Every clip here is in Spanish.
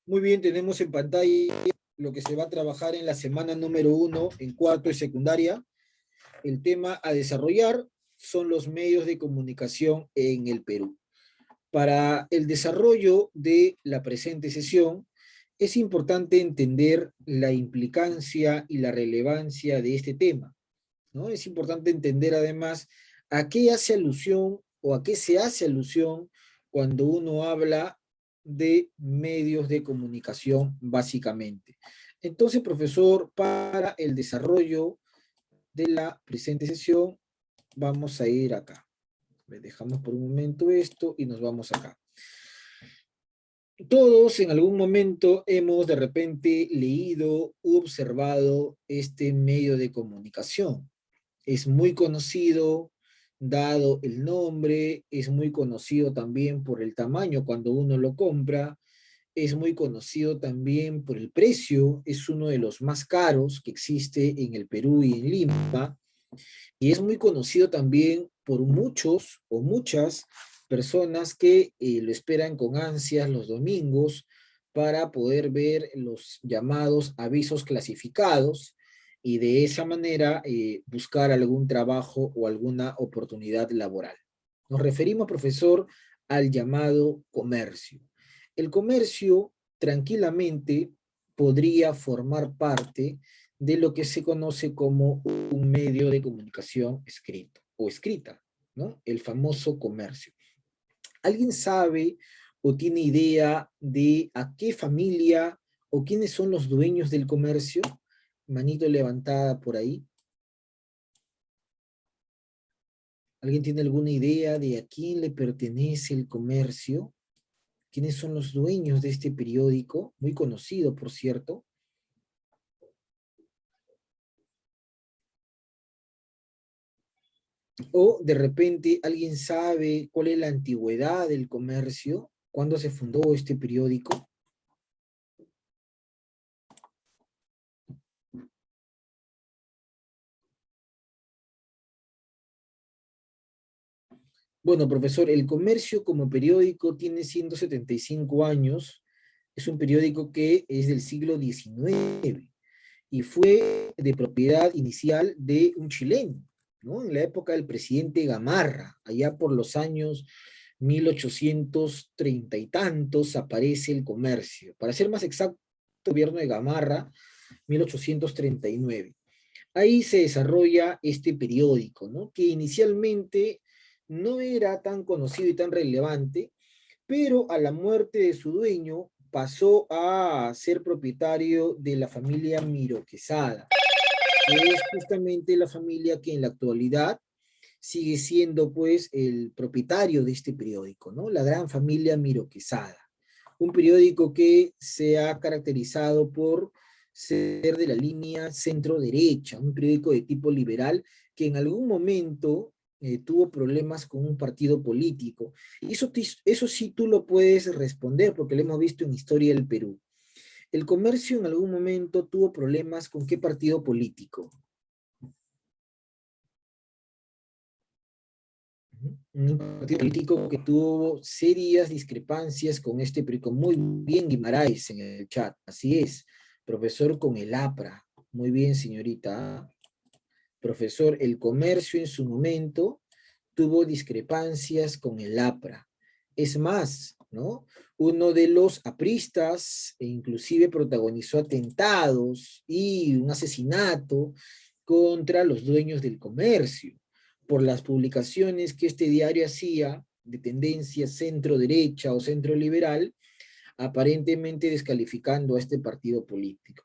Muy bien, tenemos en pantalla lo que se va a trabajar en la semana número 1 en cuarto de secundaria. El tema a desarrollar son los medios de comunicación en el Perú. Para el desarrollo de la presente sesión, es importante entender la implicancia y la relevancia de este tema, ¿no? Es importante entender además a qué hace alusión o a qué se hace alusión cuando uno habla de medios de comunicación, básicamente. Entonces, profesor, para el desarrollo de la presente sesión, vamos a ir acá. Dejamos por un momento esto y nos vamos acá. Todos en algún momento hemos de repente leído u observado este medio de comunicación. Es muy conocido, dado el nombre, es muy conocido también por el tamaño cuando uno lo compra, es muy conocido también por el precio, es uno de los más caros que existe en el Perú y en Lima, y es muy conocido también por muchos o muchas personas que lo esperan con ansias los domingos para poder ver los llamados avisos clasificados y de esa manera buscar algún trabajo o alguna oportunidad laboral. Nos referimos, profesor, al llamado comercio. El comercio tranquilamente podría formar parte de lo que se conoce como un medio de comunicación escrito o escrita, ¿no? El famoso comercio. ¿Alguien sabe o tiene idea de a qué familia o quiénes son los dueños del comercio? Manito levantada por ahí. ¿Alguien tiene alguna idea de a quién le pertenece el comercio? ¿Quiénes son los dueños de este periódico? Muy conocido, por cierto. O de repente alguien sabe cuál es la antigüedad del comercio, cuándo se fundó este periódico. Bueno, profesor, el comercio como periódico tiene 175 años. Es un periódico que es del siglo XIX y fue de propiedad inicial de un chileno, ¿no? En la época del presidente Gamarra, allá por los años 1830 y tantos, aparece el comercio. Para ser más exacto, el gobierno de Gamarra, 1839. Ahí se desarrolla este periódico, ¿no? Que inicialmente no era tan conocido y tan relevante, pero a la muerte de su dueño pasó a ser propietario de la familia Miro Quesada, que es justamente la familia que en la actualidad sigue siendo pues el propietario de este periódico, ¿no? La gran familia Miro Quesada. Un periódico que se ha caracterizado por ser de la línea centro-derecha, un periódico de tipo liberal que en algún momento tuvo problemas con un partido político. Eso sí tú lo puedes responder porque lo hemos visto en Historia del Perú. ¿El comercio en algún momento tuvo problemas con qué partido político? Un partido político que tuvo serias discrepancias con este periódico. Muy bien, Guimaraes, en el chat. Así es. Profesor con el APRA. Muy bien, señorita. Profesor, el comercio en su momento tuvo discrepancias con el APRA. Es más, ¿no? Uno de los apristas e inclusive protagonizó atentados y un asesinato contra los dueños del comercio por las publicaciones que este diario hacía de tendencia centro-derecha o centro-liberal, aparentemente descalificando a este partido político.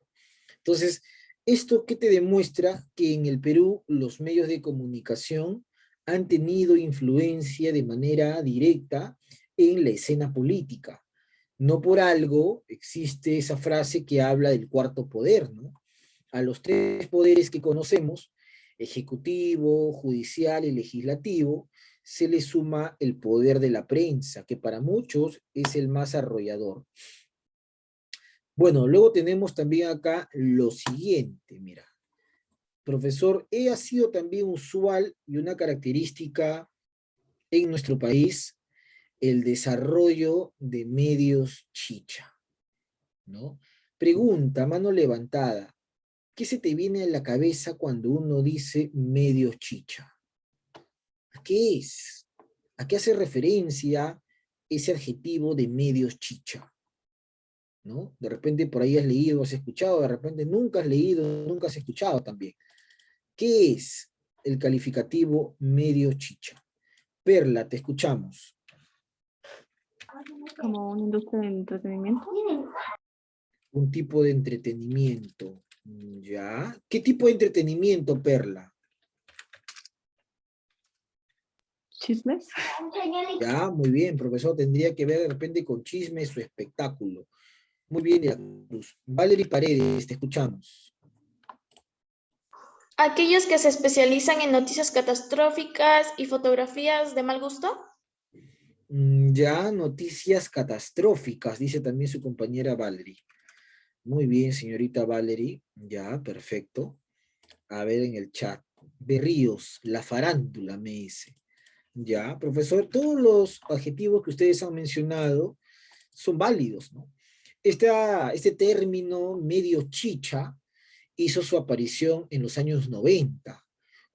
Entonces, ¿esto qué te demuestra? Que en el Perú los medios de comunicación han tenido influencia de manera directa en la escena política. No por algo existe esa frase que habla del cuarto poder, ¿no? A los tres poderes que conocemos, ejecutivo, judicial y legislativo, se le suma el poder de la prensa, que para muchos es el más arrollador. Bueno, luego tenemos también acá lo siguiente, mira. Profesor, ha sido también usual y una característica en nuestro país el desarrollo de medios chicha. ¿no? Pregunta, mano levantada, ¿qué se te viene a la cabeza cuando uno dice medio chicha? ¿A qué es? ¿A qué hace referencia ese adjetivo de medio chicha? ¿No? De repente por ahí has leído, has escuchado, de repente nunca has leído, nunca has escuchado también. ¿Qué es el calificativo medio chicha? Perla, te escuchamos. Como una industria de entretenimiento. Un tipo de entretenimiento. ¿Ya? ¿Qué tipo de entretenimiento, Perla? Chismes. Ya, muy bien, profesor. Tendría que ver de repente con chismes o espectáculo. Muy bien, de la Cruz. Valerie Paredes, te escuchamos. Aquellos que se especializan en noticias catastróficas y fotografías de mal gusto. Ya, noticias catastróficas, dice también su compañera Valerie. Muy bien, señorita Valerie. Ya, perfecto. A ver en el chat. Berríos, la farándula, me dice. Ya, profesor, todos los adjetivos que ustedes han mencionado son válidos, ¿no? Este término medio chicha hizo su aparición en los años 90,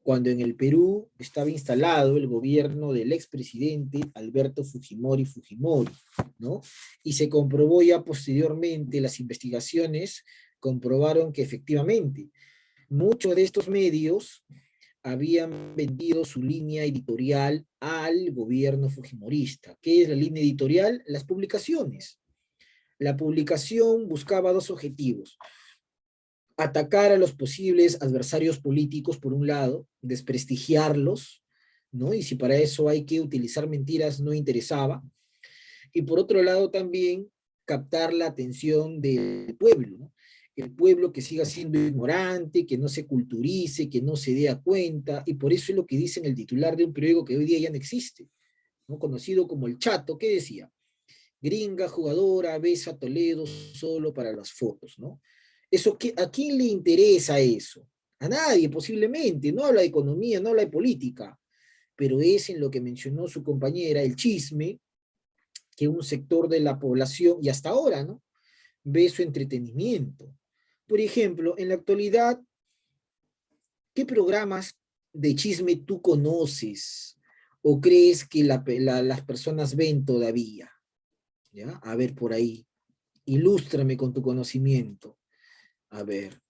cuando en el Perú estaba instalado el gobierno del expresidente Alberto Fujimori Fujimori, ¿no? Y se comprobó ya posteriormente, las investigaciones comprobaron que efectivamente muchos de estos medios habían vendido su línea editorial al gobierno fujimorista. ¿Qué es la línea editorial? Las publicaciones. La publicación buscaba dos objetivos: atacar a los posibles adversarios políticos, por un lado, desprestigiarlos, ¿no? Y si para eso hay que utilizar mentiras, no interesaba. Y por otro lado también captar la atención del pueblo, ¿no? El pueblo que siga siendo ignorante, que no se culturice, que no se dé a cuenta, y por eso es lo que dice en el titular de un periódico que hoy día ya no existe, ¿no? Conocido como El Chato, ¿qué decía? Gringa jugadora besa a Toledo solo para las fotos, ¿no? Eso, ¿a quién le interesa eso? A nadie, posiblemente. No habla de economía, no habla de política, pero es en lo que mencionó su compañera, el chisme, que un sector de la población, y hasta ahora, ¿no?, ve su entretenimiento. Por ejemplo, en la actualidad, ¿qué programas de chisme tú conoces o crees que las personas ven todavía? ¿Ya? A ver, por ahí. Ilústrame con tu conocimiento. A ver.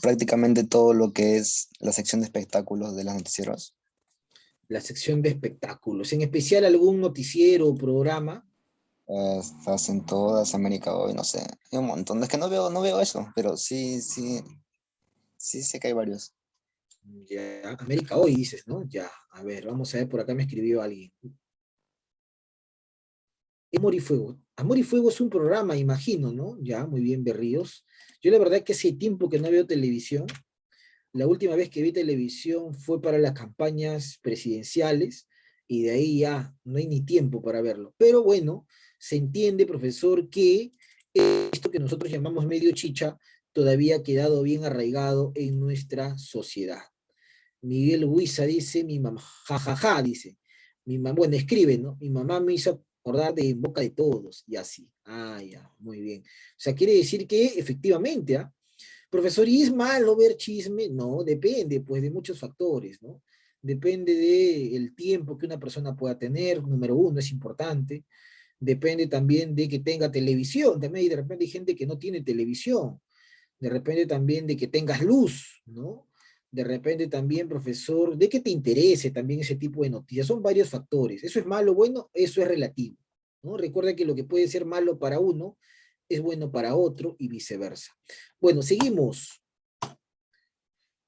Prácticamente todo lo que es la sección de espectáculos de los noticieros. La sección de espectáculos. En especial algún noticiero o programa. Estás en todas, América Hoy, no sé. Hay un montón. Es que no veo eso, pero sí sé que hay varios. Ya, América Hoy dices, ¿no? Ya, a ver, vamos a ver, por acá me escribió alguien. Amor y Fuego. Amor y Fuego es un programa, imagino, ¿no? Ya, muy bien, Berríos. Yo la verdad que hace tiempo que no veo televisión. La última vez que vi televisión fue para las campañas presidenciales y de ahí ya no hay ni tiempo para verlo. Pero bueno, se entiende, profesor, que esto que nosotros llamamos medio chicha todavía ha quedado bien arraigado en nuestra sociedad. Miguel Huiza dice, mi mamá, jajaja, dice, mi mamá, bueno, escribe, ¿no? Mi mamá me hizo acordar de En Boca de Todos, y así. Ah, ya, muy bien. O sea, quiere decir que efectivamente, ¿ah? Profesor, ¿y es malo ver chisme? No, depende, pues, de muchos factores, ¿no? Depende del tiempo que una persona pueda tener, número uno, es importante. Depende también de que tenga televisión, también hay de repente hay gente que no tiene televisión. De repente también de que tengas luz, ¿no? De repente también, profesor, de que te interese también ese tipo de noticias. Son varios factores. ¿Eso es malo? Bueno, eso es relativo, ¿no? Recuerda que lo que puede ser malo para uno es bueno para otro y viceversa. Bueno, seguimos.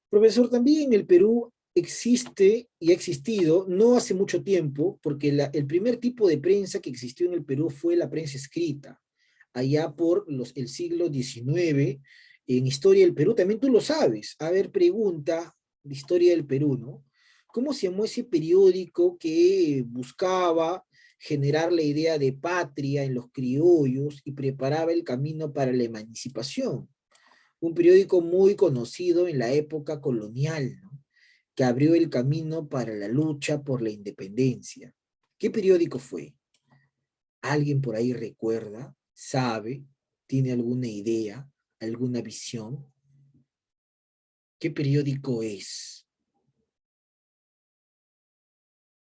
Profesor, también en el Perú existe y ha existido, no hace mucho tiempo, porque el primer tipo de prensa que existió en el Perú fue la prensa escrita, allá por el siglo XIX, en Historia del Perú, también tú lo sabes. A ver, pregunta de Historia del Perú, ¿no? ¿Cómo se llamó ese periódico que buscaba generar la idea de patria en los criollos y preparaba el camino para la emancipación? Un periódico muy conocido en la época colonial, ¿no?, que abrió el camino para la lucha por la independencia. ¿Qué periódico fue? ¿Alguien por ahí recuerda? ¿Sabe? ¿Tiene alguna idea? ¿Alguna visión? ¿Qué periódico es?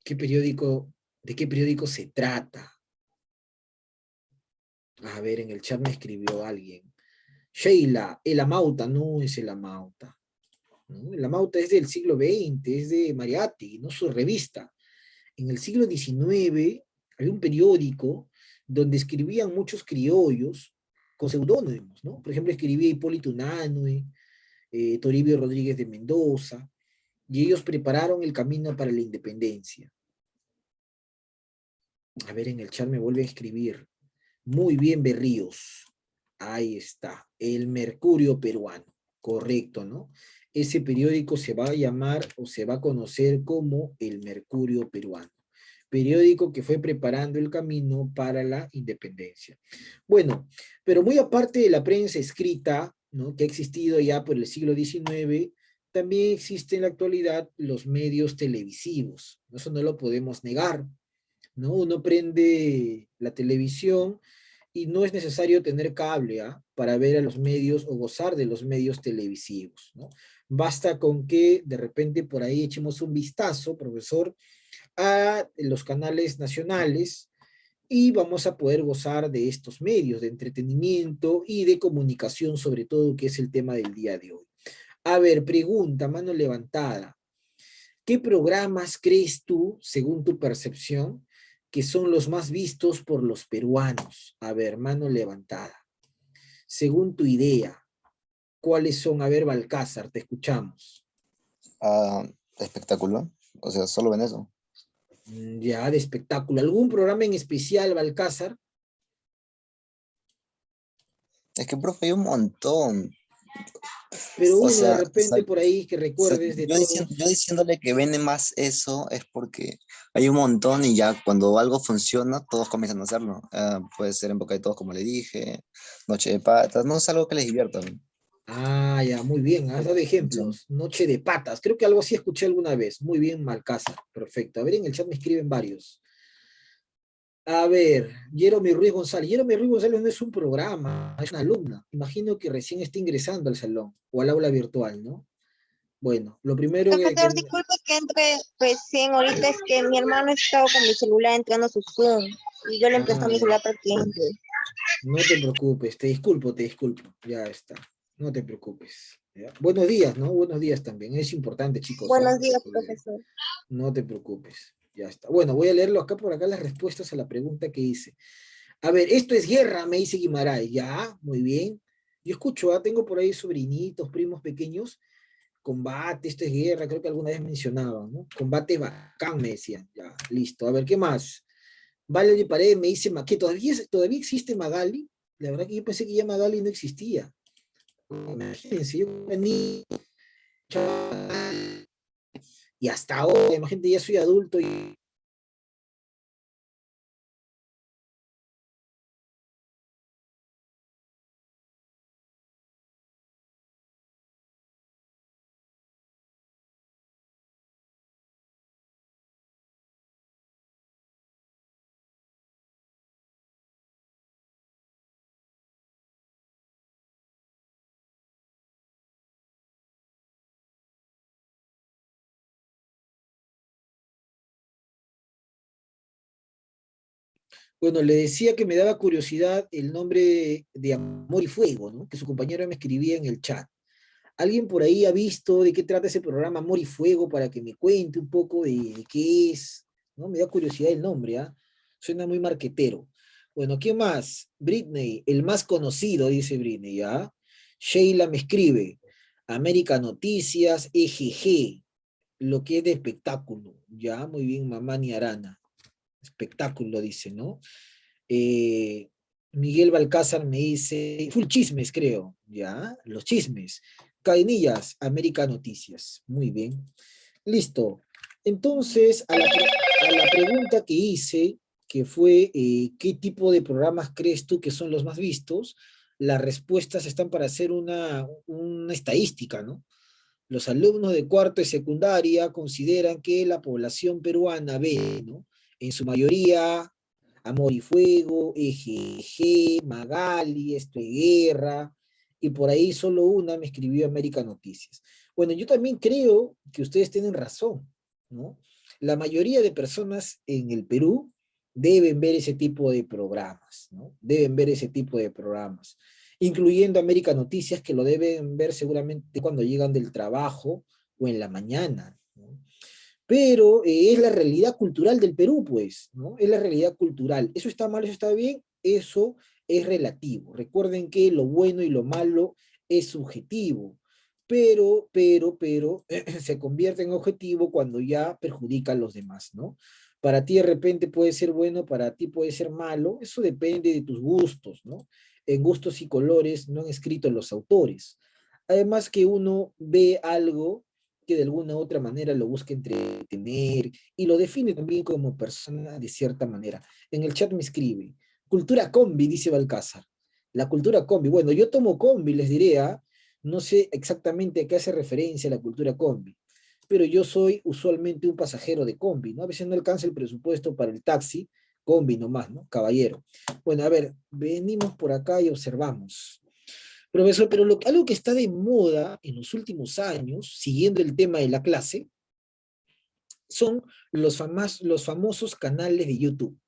¿Qué periódico, de qué periódico se trata? A ver, en el chat me escribió alguien. Sheila, el Amauta, no es el Amauta, ¿no? El Amauta es del siglo XX, es de Mariátegui, no su revista. En el siglo XIX había un periódico donde escribían muchos criollos con seudónimos, ¿no? Por ejemplo, escribía Hipólito Unanue, Toribio Rodríguez de Mendoza, y ellos prepararon el camino para la independencia. A ver, en el chat me vuelve a escribir. Muy bien, Berríos. Ahí está, el Mercurio peruano, correcto, ¿no? Ese periódico se va a llamar o se va a conocer como el Mercurio peruano, periódico que fue preparando el camino para la independencia. Bueno, pero muy aparte de la prensa escrita, ¿no?, que ha existido ya por el siglo XIX, también existen en la actualidad los medios televisivos, eso no lo podemos negar, ¿no? Uno prende la televisión y no es necesario tener cable, ¿ah?, para ver a los medios o gozar de los medios televisivos, ¿no? Basta con que de repente por ahí echemos un vistazo, profesor, a los canales nacionales y vamos a poder gozar de estos medios de entretenimiento y de comunicación, sobre todo, que es el tema del día de hoy. A ver, pregunta, mano levantada. ¿Qué programas crees tú, según tu percepción, que son los más vistos por los peruanos? A ver, mano levantada. Según tu idea, ¿cuáles son? A ver, Balcázar, te escuchamos. Ah, espectáculo. O sea, solo ven eso. Ya, de espectáculo. ¿Algún programa en especial, Balcázar? Es que, profe, hay un montón. Pero O uno de sea, repente por ahí que recuerdes de yo todos. diciéndole que vende más eso es porque hay un montón y ya cuando algo funciona, todos comienzan a hacerlo. Puede ser en boca de todos, como le dije, Noche de Patas, no es algo que les divierta. Ah, ya, muy bien, has dado Sí. ejemplos. Noche de patas, creo que algo así escuché alguna vez. Muy bien, Malcasa, perfecto. A ver, en el chat me escriben varios. A ver, Jeremy Ruiz González. Jeremy Ruiz González no es un programa, es una alumna. Imagino que recién está ingresando al salón o al aula virtual, ¿no? Bueno, lo primero Profesor, disculpe que entre recién ahorita, es que mi hermano estaba con mi celular entrando a su Zoom y yo le empresté mi ya, celular para que entre. no te preocupes, te disculpo, ya está. No te preocupes. ¿Ya? Buenos días, ¿no? Buenos días también. Es importante, chicos, ¿ah? Buenos días, profesor. No te preocupes, ya está. Bueno, voy a leerlo acá por acá las respuestas a la pregunta que hice. A ver, esto es guerra, me dice Guimarães. Ya, muy bien. Yo escucho, tengo por ahí sobrinitos, primos pequeños. Combate, esto es guerra, creo que alguna vez mencionaba, ¿no? Combate bacán, me decían. Ya, listo. A ver, ¿qué más? Valerie Paredes me dice, ¿qué todavía existe Magali? La verdad que yo pensé que ya Magali no existía. Imagínense, yo ni y hasta ahora, imagínate, ya soy adulto y bueno, le decía que me daba curiosidad el nombre de Amor y Fuego, ¿no? Que su compañero me escribía en el chat. ¿Alguien por ahí ha visto de qué trata ese programa Amor y Fuego para que me cuente un poco de qué es? ¿No? Me da curiosidad el nombre, ¿ah? Suena muy marquetero. Bueno, ¿qué más? Britney, el más conocido, dice Britney, ¿ya? Sheila me escribe, América Noticias, EGG, lo que es de espectáculo, ya, muy bien, mamá ni Arana, espectáculo, dice, ¿no? Eh, Miguel Balcázar me dice, full chismes, creo, ¿ya? Los chismes. Cadenillas, América Noticias. Muy bien. Listo. Entonces, a la pregunta que hice, que fue, ¿qué tipo de programas crees tú que son los más vistos? Las respuestas están para hacer una estadística, ¿no? Los alumnos de cuarto y secundaria consideran que la población peruana ve, ¿no?, en su mayoría Amor y Fuego, EGG, Magali, Esto es Guerra, y por ahí solo una me escribió América Noticias. Bueno, yo también creo que ustedes tienen razón, ¿no? La mayoría de personas en el Perú deben ver ese tipo de programas, ¿no? Deben ver ese tipo de programas, incluyendo América Noticias, que lo deben ver seguramente cuando llegan del trabajo o en la mañana, ¿no? Pero es la realidad cultural del Perú, pues, ¿no? Es la realidad cultural. ¿Eso está mal, eso está bien? Eso es relativo. Recuerden que lo bueno y lo malo es subjetivo, pero, se convierte en objetivo cuando ya perjudica a los demás, ¿no? Para ti de repente puede ser bueno, para ti puede ser malo, eso depende de tus gustos, ¿no? En gustos y colores no han escrito los autores. Además que uno ve algo que de alguna u otra manera lo busca entretener y lo define también como persona de cierta manera. En el chat me escribe, cultura combi, dice Balcázar. La cultura combi, bueno, yo tomo combi, les diré, ¿ah? No sé exactamente a qué hace referencia la cultura combi, pero yo soy usualmente un pasajero de combi, ¿no? A veces no alcanza el presupuesto para el taxi, combi nomás, ¿no? Caballero. Bueno, a ver, venimos por acá y observamos. Profesor, pero algo que está de moda en los últimos años, siguiendo el tema de la clase, son los famosos canales de YouTube,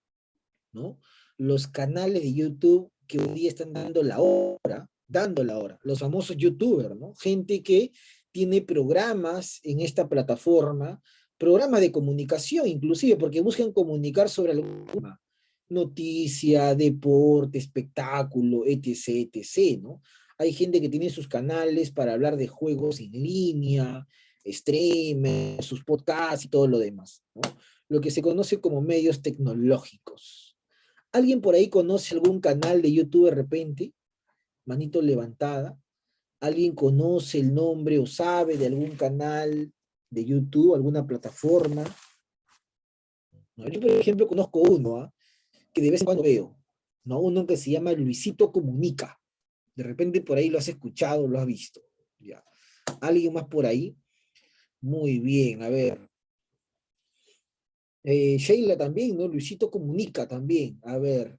¿no? Los canales de YouTube que hoy día están dando la hora, los famosos YouTubers, ¿no? Gente que tiene programas en esta plataforma, programas de comunicación inclusive, porque buscan comunicar sobre alguna noticia, deporte, espectáculo, etc., etc., ¿no? Hay gente que tiene sus canales para hablar de juegos en línea, streamers, sus podcasts y todo lo demás, ¿no? Lo que se conoce como medios tecnológicos. ¿Alguien por ahí conoce algún canal de YouTube de repente? Manito levantada. ¿Alguien conoce el nombre o sabe de algún canal de YouTube, alguna plataforma? No, yo, por ejemplo, conozco uno, ¿ah? Que de vez en cuando veo, ¿no? Uno que se llama Luisito Comunica. De repente por ahí lo has escuchado, lo has visto. Ya. ¿Alguien más por ahí? Muy bien, a ver. Sheila también, ¿no? Luisito Comunica también. A ver.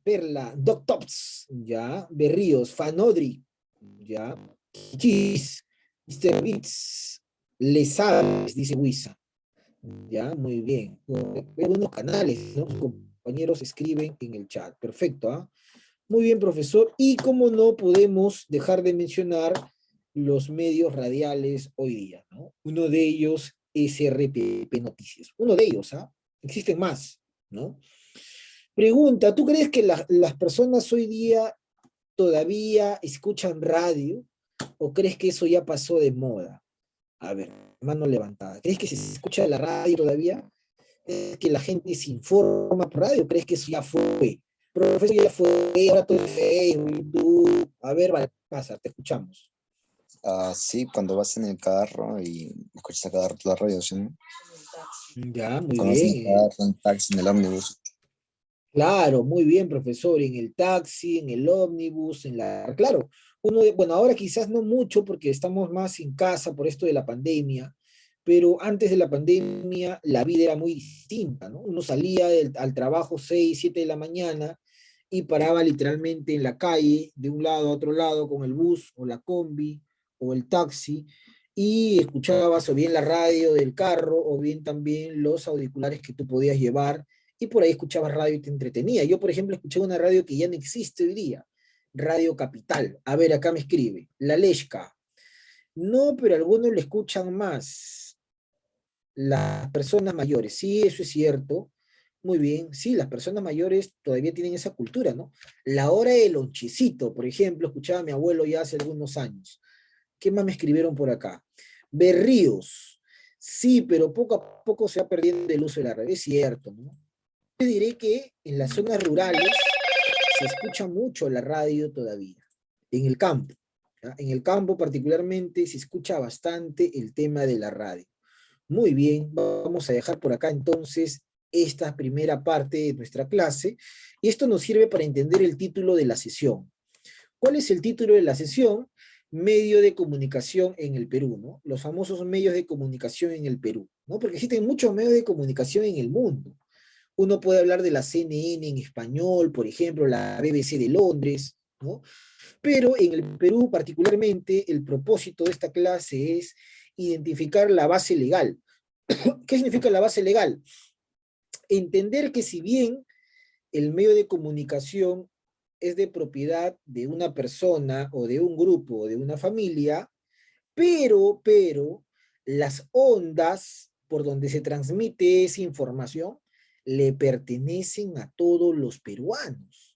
Perla, Doc Tops, ya. Berríos, Fanodri, ya. Kichis, Mr. Beats, Le Sabes, dice Wisa. Ya, muy bien. Algunos canales, ¿no? Sus compañeros escriben en el chat. Perfecto, ¿ah? Muy bien, profesor. Y como no podemos dejar de mencionar los medios radiales hoy día, ¿no? Uno de ellos es RPP Noticias. Uno de ellos, ¿ah? Existen más, ¿no? Pregunta, ¿tú crees que las personas hoy día todavía escuchan radio o crees que eso ya pasó de moda? A ver, mano levantada. ¿Crees que se escucha la radio todavía? ¿Crees que la gente se informa por radio? ¿Crees que eso ya fue? Profesor, ya fue, ahora todo es Facebook, YouTube. A ver, vale, pasa, te escuchamos. Sí, cuando vas en el carro y escuchas a cada rato la radio, ¿sí? ¿No? Ya, muy Cuando vas en el bien. carro, en el taxi, en el ómnibus. Claro, muy bien, profesor. En el taxi, en el ómnibus, en la... Claro, bueno, ahora quizás no mucho porque estamos más en casa por esto de la pandemia, pero antes de la pandemia la vida era muy distinta, ¿no? Uno salía al trabajo 6, 7 de la mañana y paraba literalmente en la calle, de un lado a otro lado, con el bus o la combi o el taxi, y escuchabas o bien la radio del carro o bien también los auriculares que tú podías llevar y por ahí escuchabas radio y te entretenía. Yo, por ejemplo, escuché una radio que ya no existe hoy día, Radio Capital. A ver, acá me escribe, La Leshka. No, pero algunos le escuchan más. Las personas mayores, sí, eso es cierto. Muy bien, sí, las personas mayores todavía tienen esa cultura, ¿no? La hora del lonchecito, por ejemplo, escuchaba a mi abuelo ya hace algunos años. ¿Qué más me escribieron por acá? Berríos. Sí, pero poco a poco se va perdiendo el uso de la radio, es cierto, ¿no? Yo diré que en las zonas rurales se escucha mucho la radio todavía, en el campo. ¿Ya? En el campo particularmente se escucha bastante el tema de la radio. Muy bien, vamos a dejar por acá entonces esta primera parte de nuestra clase y esto nos sirve para entender el título de la sesión. ¿Cuál es el título de la sesión? Medio de comunicación en el Perú, ¿no? Los famosos medios de comunicación en el Perú, ¿no? Porque existen muchos medios de comunicación en el mundo. Uno puede hablar de la CNN en español, por ejemplo, la BBC de Londres, ¿no? Pero en el Perú particularmente el propósito de esta clase es identificar la base legal. ¿Qué significa la base legal? Entender que si bien el medio de comunicación es de propiedad de una persona o de un grupo o de una familia, pero las ondas por donde se transmite esa información le pertenecen a todos los peruanos,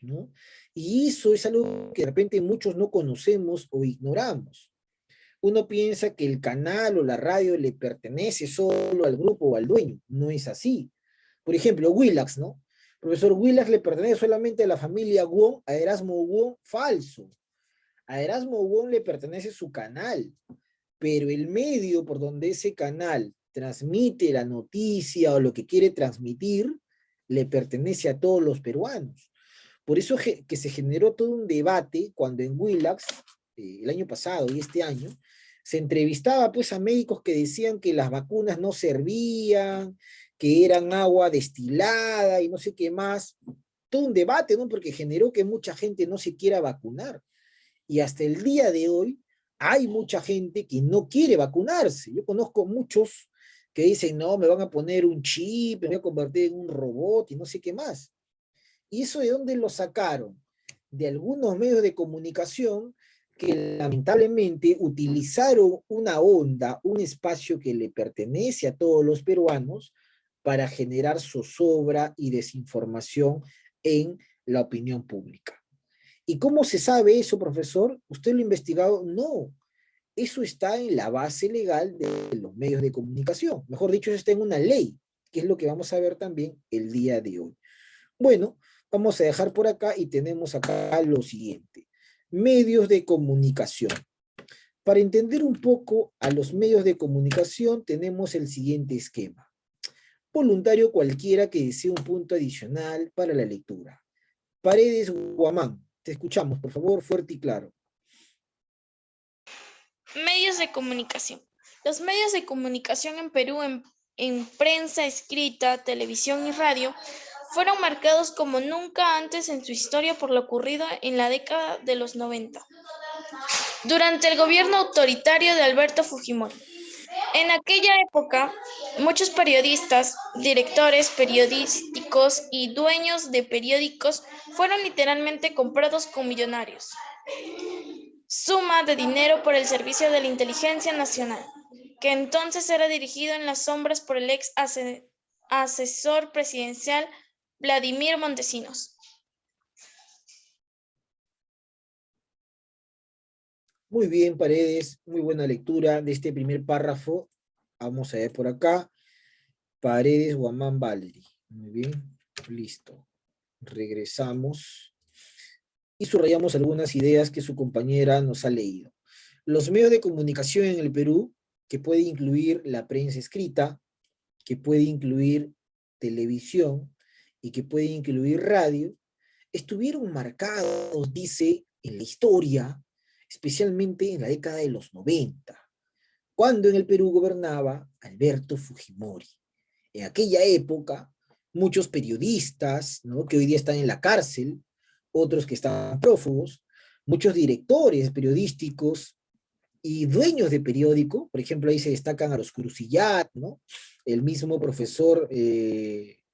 ¿no? Y eso es algo que de repente muchos no conocemos o ignoramos. Uno piensa que el canal o la radio le pertenece solo al grupo o al dueño. No es así. Por ejemplo, Willax, ¿no? Profesor Willax le pertenece solamente a la familia Wong, a Erasmo Wong, falso. A Erasmo Wong le pertenece su canal, pero el medio por donde ese canal transmite la noticia o lo que quiere transmitir, le pertenece a todos los peruanos. Por eso que se generó todo un debate cuando en Willax, el año pasado y este año, se entrevistaba pues a médicos que decían que las vacunas no servían, que eran agua destilada y no sé qué más. Todo un debate, ¿no? Porque generó que mucha gente no se quiera vacunar. Y hasta el día de hoy hay mucha gente que no quiere vacunarse. Yo conozco muchos que dicen, no, me van a poner un chip, me voy a convertir en un robot y no sé qué más. ¿Y eso de dónde lo sacaron? De algunos medios de comunicación que lamentablemente utilizaron una onda, un espacio que le pertenece a todos los peruanos para generar zozobra y desinformación en la opinión pública. ¿Y cómo se sabe eso, profesor? ¿Usted lo ha investigado? No. Eso está en la base legal de los medios de comunicación. Mejor dicho, eso está en una ley, que es lo que vamos a ver también el día de hoy. Bueno, vamos a dejar por acá y tenemos acá lo siguiente. Medios de comunicación. Para entender un poco a los medios de comunicación tenemos el siguiente esquema. Voluntario cualquiera que desee un punto adicional para la lectura. Paredes Guamán. Te escuchamos, por favor, fuerte y claro. Medios de comunicación. Los medios de comunicación en Perú, en prensa escrita, televisión y radio, fueron marcados como nunca antes en su historia por lo ocurrido en la década de los 90, durante el gobierno autoritario de Alberto Fujimori. En aquella época, muchos periodistas, directores periodísticos y dueños de periódicos fueron literalmente comprados con millonarios suma de dinero por el servicio de la Inteligencia Nacional, que entonces era dirigido en las sombras por el ex asesor presidencial Vladimir Montesinos. Muy bien, Paredes, muy buena lectura de este primer párrafo. Vamos a ver por acá. Paredes Guamán Valery. Muy bien, listo. Regresamos. Y subrayamos algunas ideas que su compañera nos ha leído. Los medios de comunicación en el Perú, que puede incluir la prensa escrita, que puede incluir televisión y que puede incluir radio, estuvieron marcados, dice, en la historia, especialmente en la década de los 90, cuando en el Perú gobernaba Alberto Fujimori. En aquella época, muchos periodistas, ¿no?, que hoy día están en la cárcel, otros que estaban prófugos, muchos directores periodísticos y dueños de periódico, por ejemplo, ahí se destacan a los Crucillat, ¿no?, el mismo profesor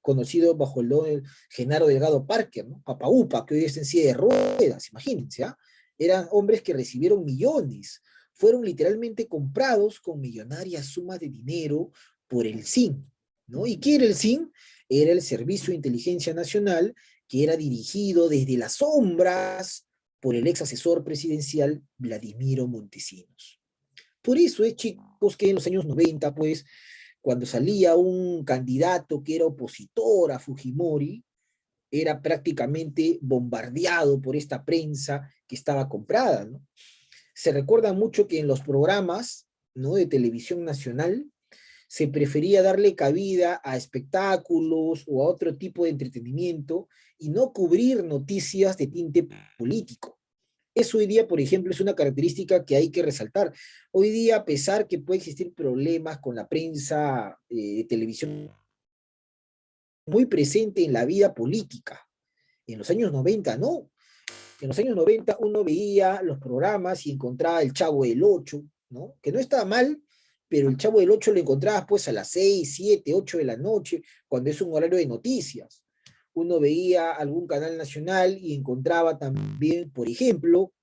conocido bajo el nombre de Genaro Delgado Parker, ¿no?, Papa Upa, que hoy está en silla de ruedas, imagínense, ¿ah? Eran hombres que recibieron millones, fueron literalmente comprados con millonarias sumas de dinero por el SIN, ¿no? ¿Y qué era el SIN? Era el Servicio de Inteligencia Nacional, que era dirigido desde las sombras por el ex asesor presidencial Vladimiro Montesinos. Por eso es, chicos, que en los años 90, pues, cuando salía un candidato que era opositor a Fujimori, era prácticamente bombardeado por esta prensa que estaba comprada, ¿no? Se recuerda mucho que en los programas, ¿no?, de televisión nacional, se prefería darle cabida a espectáculos o a otro tipo de entretenimiento y no cubrir noticias de tinte político. Eso hoy día, por ejemplo, es una característica que hay que resaltar. Hoy día, a pesar que puede existir problemas con la prensa de televisión muy presente en la vida política. En los años 90 no. En los años 90 uno veía los programas y encontraba el Chavo del Ocho, ¿no? Que no estaba mal, pero el Chavo del Ocho lo encontrabas pues a las 6, 7, 8 de la noche, cuando es un horario de noticias. Uno veía algún canal nacional y encontraba también, por ejemplo,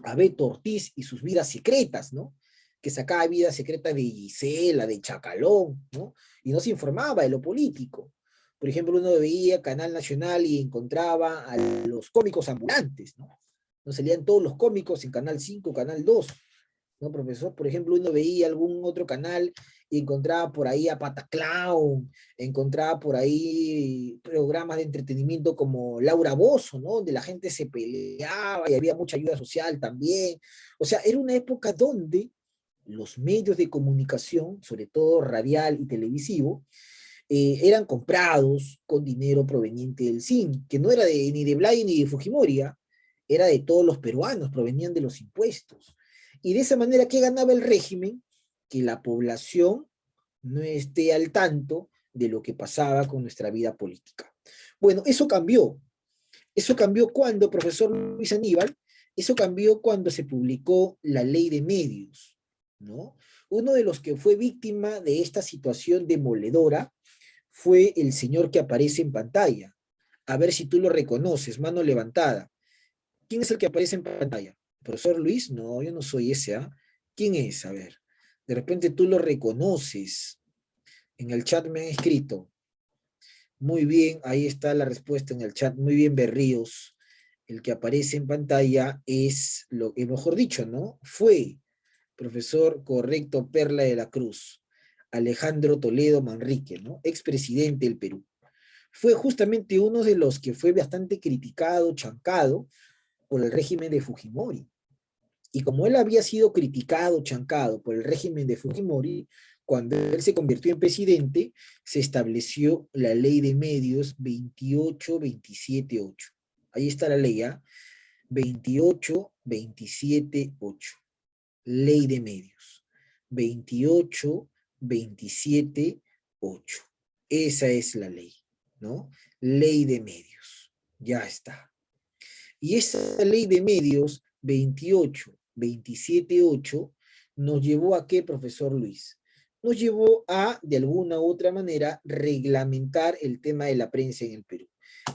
a Beto Ortiz y sus vidas secretas, ¿no? Que sacaba vidas secretas de Gisela, de Chacalón, ¿no? Y no se informaba de lo político. Por ejemplo, uno veía Canal Nacional y encontraba a los cómicos ambulantes, ¿no? Nos salían todos los cómicos en Canal 5, Canal 2, ¿no, profesor? Por ejemplo, uno veía algún otro canal y encontraba por ahí a Pataclown, encontraba por ahí programas de entretenimiento como Laura Bozzo, ¿no? Donde la gente se peleaba y había mucha ayuda social también. O sea, era una época donde los medios de comunicación, sobre todo radial y televisivo, eran comprados con dinero proveniente del CIN, que no era ni de Blay ni de Fujimori, ¿ah? Era de todos los peruanos, provenían de los impuestos. Y de esa manera, ¿qué ganaba el régimen? Que la población no esté al tanto de lo que pasaba con nuestra vida política. Bueno, eso cambió. Eso cambió cuando, profesor Luis Aníbal, eso cambió cuando se publicó la ley de medios, ¿no? Uno de los que fue víctima de esta situación demoledora fue el señor que aparece en pantalla. A ver si tú lo reconoces, mano levantada. ¿Quién es el que aparece en pantalla? ¿Profesor Luis? No, yo no soy ese, ¿ah? ¿Quién es? A ver. De repente tú lo reconoces. En el chat me han escrito. Muy bien, ahí está la respuesta en el chat. Muy bien, Berríos. El que aparece en pantalla es, lo mejor dicho, ¿no? Fue, profesor correcto, Perla de la Cruz, Alejandro Toledo Manrique, ¿no? Expresidente del Perú. Fue justamente uno de los que fue bastante criticado, chancado, por el régimen de Fujimori. Y como él había sido criticado, chancado por el régimen de Fujimori, cuando él se convirtió en presidente, se estableció la ley de medios 28-27-8. Ahí está la ley, ¿ah? 28-27-8. Ley de medios. 28-27-8. Esa es la ley, ¿no? Ley de medios. Ya está. Y esa ley de medios 28-27-8 nos llevó a qué, profesor Luis? Nos llevó a, de alguna u otra manera, reglamentar el tema de la prensa en el Perú.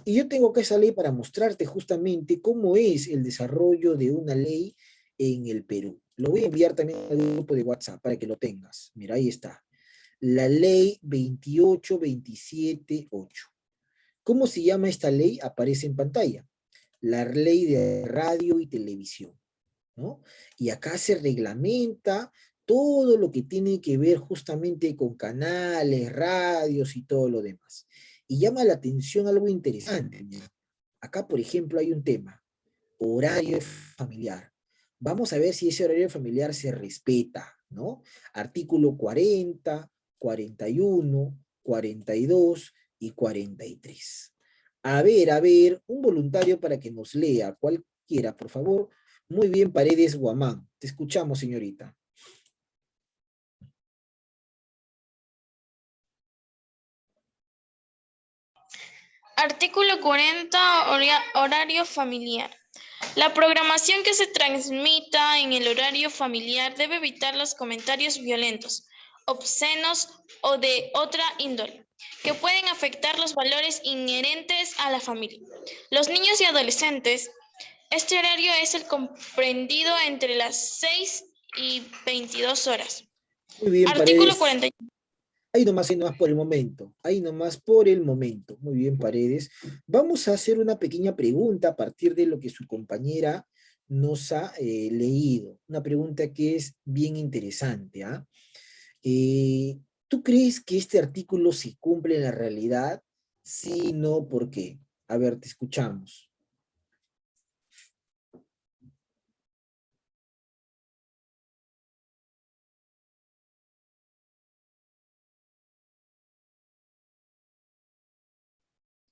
Y yo tengo acá esa ley para mostrarte justamente cómo es el desarrollo de una ley en el Perú. Lo voy a enviar también al grupo de WhatsApp para que lo tengas. Mira, ahí está. La ley 28-27-8. ¿Cómo se llama esta ley? Aparece en pantalla. La ley de radio y televisión, ¿no? Y acá se reglamenta todo lo que tiene que ver justamente con canales, radios y todo lo demás. Y llama la atención algo interesante. Mira. Acá, por ejemplo, hay un tema, horario familiar. Vamos a ver si ese horario familiar se respeta, ¿no? Artículo 40, 41, 42 y 43. A ver, un voluntario para que nos lea, cualquiera, por favor. Muy bien, Paredes Guamán. Te escuchamos, señorita. Artículo 40, horario familiar. La programación que se transmita en el horario familiar debe evitar los comentarios violentos, obscenos o de otra índole, que pueden afectar los valores inherentes a la familia. Los niños y adolescentes, este horario es el comprendido entre las 6 y 22 horas. Muy bien, Artículo Paredes. 40. Ahí nomás por el momento. Ahí nomás por el momento. Muy bien, Paredes. Vamos a hacer una pequeña pregunta a partir de lo que su compañera nos ha leído. Una pregunta que es bien interesante. ¿Ah? ¿Tú crees que este artículo se cumple en la realidad? Sí, no, ¿por qué? A ver, te escuchamos.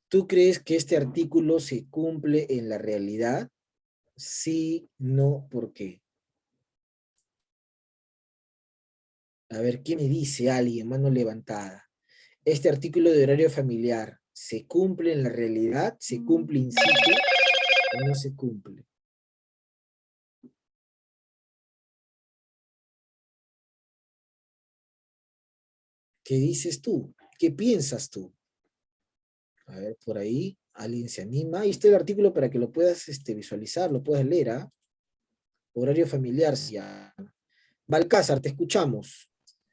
¿Tú crees que este artículo se cumple en la realidad? Sí, no, ¿por qué? A ver, ¿qué me dice alguien? Mano levantada. Este artículo de horario familiar, ¿Se cumple en la realidad? ¿Se cumple in situ? ¿O no se cumple? ¿Qué dices tú? ¿Qué piensas tú? A ver, por ahí, alguien se anima. Ahí está el artículo para que lo puedas visualizar, lo puedas leer, ¿ah? Horario familiar, sí. Balcázar, te escuchamos.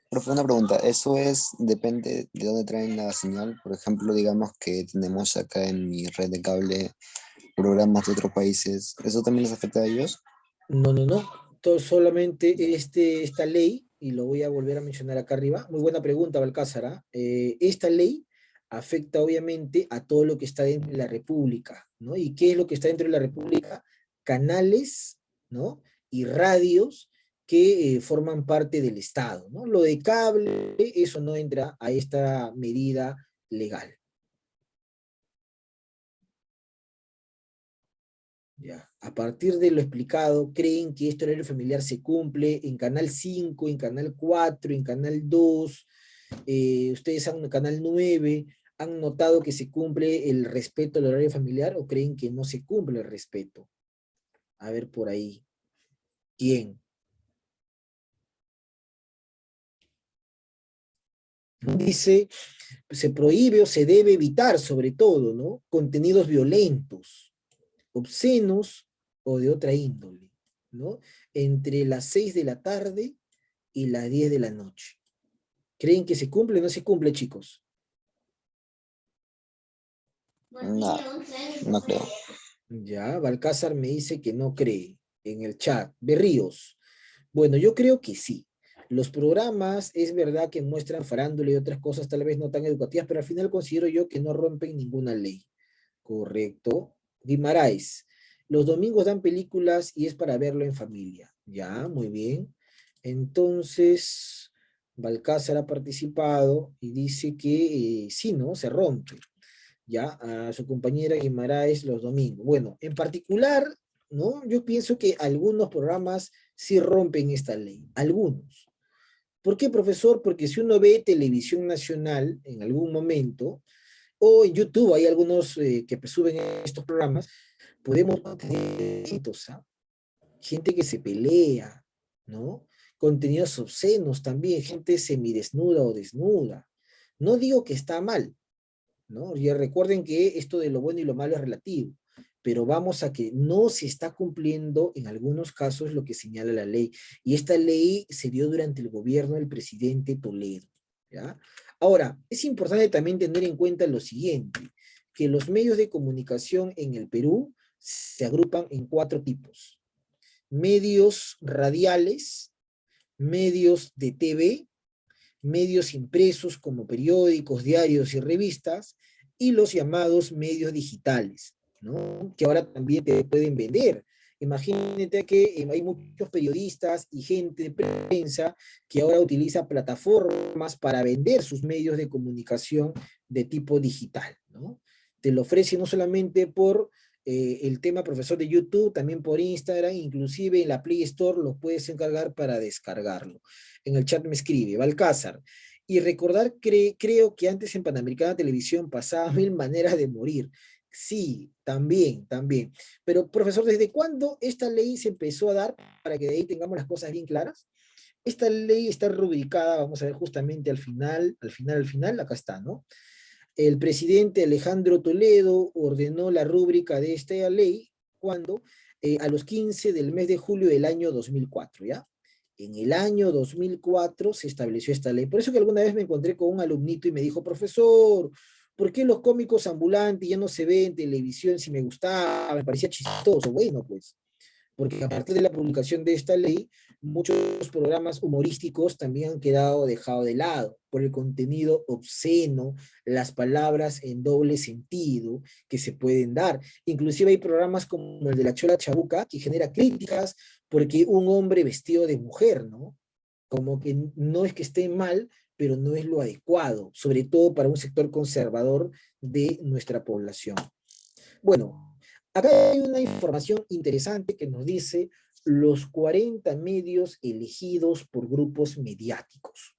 Profe, una pregunta, ¿eso depende de dónde traen la señal? Por ejemplo, digamos que tenemos acá en mi red de cable programas de otros países, ¿eso también les afecta a ellos? No, no, no. Todo, solamente esta ley, y lo voy a volver a mencionar acá arriba. Muy buena pregunta, Balcázar. ¿Ah? Esta ley afecta obviamente a todo lo que está dentro de la República, ¿no? ¿Y qué es lo que está dentro de la República? Canales, ¿no? Y radios que forman parte del Estado, ¿no? Lo de cable, eso no entra a esta medida legal. Ya. A partir de lo explicado, ¿creen que este horario familiar se cumple en Canal 5, en Canal 4, en Canal 2? ¿Ustedes en Canal 9 han notado que se cumple el respeto al horario familiar o creen que no se cumple el respeto? A ver por ahí. ¿Quién? Dice, se prohíbe o se debe evitar sobre todo, ¿no? Contenidos violentos, obscenos o de otra índole, ¿no? Entre las 6 de la tarde y las 10 de la noche. ¿Creen que se cumple o no se cumple, chicos? No, no creo. Ya, Balcázar me dice que no cree en el chat. Berríos. Bueno, yo creo que sí. Los programas es verdad que muestran farándula y otras cosas tal vez no tan educativas, pero al final considero yo que no rompen ninguna ley. Correcto. Guimaraes. Los domingos dan películas y es para verlo en familia. Ya, muy bien. Entonces, Balcázar ha participado y dice que sí, ¿no? Se rompe. Ya, a su compañera Guimaraes los domingos. Bueno, en particular, ¿no? Yo pienso que algunos programas sí rompen esta ley. Algunos. ¿Por qué, profesor? Porque si uno ve televisión nacional en algún momento, o en YouTube hay algunos que suben estos programas, podemos tener ¿ah? Gente que se pelea, ¿no? Contenidos obscenos también, gente semidesnuda o desnuda. No digo que está mal, ¿no? Ya recuerden que esto de lo bueno y lo malo es relativo, pero vamos a que no se está cumpliendo en algunos casos lo que señala la ley. Y esta ley se dio durante el gobierno del presidente Toledo, ¿ya? Ahora, es importante también tener en cuenta lo siguiente, que los medios de comunicación en el Perú se agrupan en 4 tipos. Medios radiales, medios de TV, medios impresos como periódicos, diarios y revistas, y los llamados medios digitales, ¿no? Que ahora también te pueden vender. Imagínate que hay muchos periodistas y gente de prensa que ahora utiliza plataformas para vender sus medios de comunicación de tipo digital, ¿no? Te lo ofrece no solamente por el tema profesor de YouTube, también por Instagram, inclusive en la Play Store los puedes encargar para descargarlo. En el chat me escribe, Balcázar, y recordar, creo que antes en Panamericana Televisión pasaba 1000 maneras de morir. Sí, también, también. Pero, profesor, ¿desde cuándo esta ley se empezó a dar para que de ahí tengamos las cosas bien claras? Esta ley está rubricada, vamos a ver justamente al final, acá está, ¿no? El presidente Alejandro Toledo ordenó la rúbrica de esta ley cuando a los 15 del mes de julio del año 2004, ¿ya? En el año 2004 se estableció esta ley. Por eso que alguna vez me encontré con un alumnito y me dijo, profesor, ¿por qué los cómicos ambulantes ya no se ven en televisión si me gustaba? Me parecía chistoso. Bueno, pues, porque a partir de la publicación de esta ley, muchos programas humorísticos también han quedado dejados de lado por el contenido obsceno, las palabras en doble sentido que se pueden dar. Inclusive hay programas como el de La Chola Chabuca que genera críticas porque un hombre vestido de mujer, ¿no? Como que no es que esté mal, pero no es lo adecuado, sobre todo para un sector conservador de nuestra población. Bueno, acá hay una información interesante que nos dice los 40 medios elegidos por grupos mediáticos.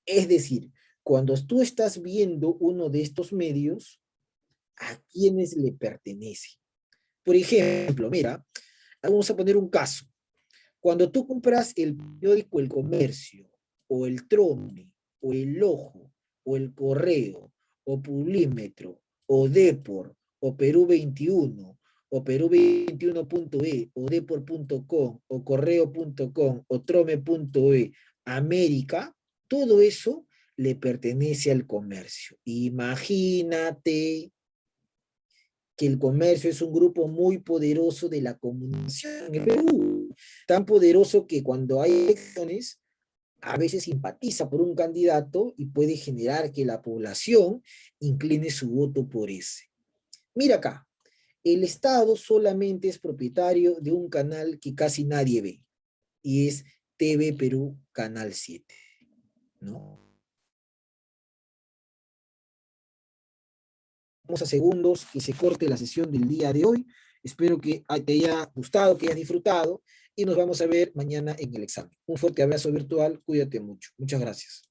Es decir, cuando tú estás viendo uno de estos medios, a quienes le pertenece. Por ejemplo, mira, vamos a poner un caso. Cuando tú compras el periódico El Comercio, o el Trome, o el Ojo, o el Correo, o Publímetro, o Depor, o Perú 21, o Perú 21.e, o Depor.com, o Correo.com, o Trome.e, América, todo eso le pertenece al comercio. Imagínate que el comercio es un grupo muy poderoso de la comunicación en el Perú, tan poderoso que cuando hay elecciones, a veces simpatiza por un candidato y puede generar que la población incline su voto por ese. Mira acá, el Estado solamente es propietario de un canal que casi nadie ve, y es TV Perú Canal 7, ¿no? Vamos a segundos que se corte la sesión del día de hoy. Espero que te haya gustado, que hayas disfrutado, y nos vamos a ver mañana en el examen. Un fuerte abrazo virtual, cuídate mucho. Muchas gracias.